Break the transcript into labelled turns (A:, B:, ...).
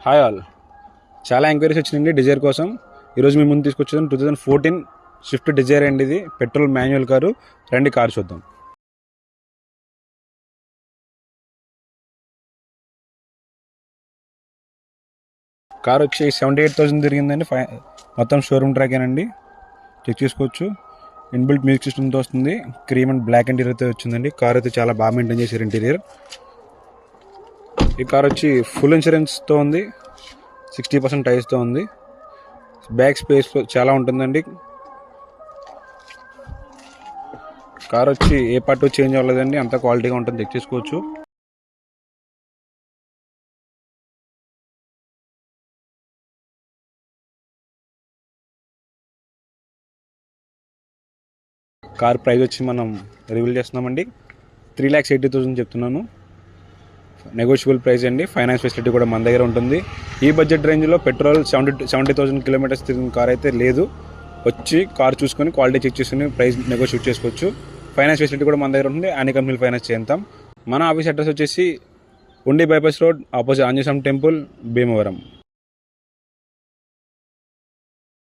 A: Hi all. చాలా enquiries వచ్చిందండి Dzire కోసం. ఈరోజు మీ ముందు తీసుకొచ్చేది 2014 స్విఫ్ట్ డిజైర్ అండి. ఇది పెట్రోల్ మాన్యువల్ కారు. రండి కారు చూద్దాం. కార్ వచ్చి 78,000 తిరిగిందండి. మొత్తం షోరూమ్ ట్రాకేనండి. చెక్ చేసుకోవచ్చు. ఇన్బిల్ట్ మ్యూజిక్ సిస్టమ్తో వస్తుంది. క్రీమ్ అండ్ బ్లాక్ ఇంటీరియర్ అయితే వచ్చిందండి. కార్ అయితే చాలా బాగా మెయింటైన్ చేశారు ఇంటీరియర్. ఈ కార్ వచ్చి ఫుల్ ఇన్సూరెన్స్తో ఉంది. 60% టైర్స్తో ఉంది. బ్యాక్ స్పేస్ చాలా ఉంటుందండి. కార్ వచ్చి ఏ పార్ట్ చేంజ్ అవ్వలేదండి. అంత క్వాలిటీగా ఉంటుంది. చెక్ చేసుకోవచ్చు. కార్ ప్రైస్ వచ్చి మనం రివీల్ చేస్తున్నామండి. 3,80,000 చెప్తున్నాను. నెగోషియబుల్ ప్రైస్ అండి. ఫైనాన్స్ ఫెసిలిటీ కూడా మన దగ్గర ఉంటుంది. ఈ బడ్జెట్ రేంజ్లో పెట్రోల్ 70,000 కిలోమీటర్స్ తిరిగిన కార్ అయితే లేదు. వచ్చి కార్ చూసుకొని క్వాలిటీ చెక్ చేసుకుని ప్రైస్ నెగోషియేట్ చేసుకోవచ్చు. ఫైనాన్స్ ఫెసిలిటీ కూడా మన దగ్గర ఉంటుంది. అన్ని కంపెనీలు ఫైనాన్స్ చేస్తాం. మన ఆఫీస్ అడ్రస్ వచ్చేసి ఉండి బైపాస్ రోడ్, ఆపోజిట్ ఆంజనేయ స్వామి టెంపుల్, భీమవరం.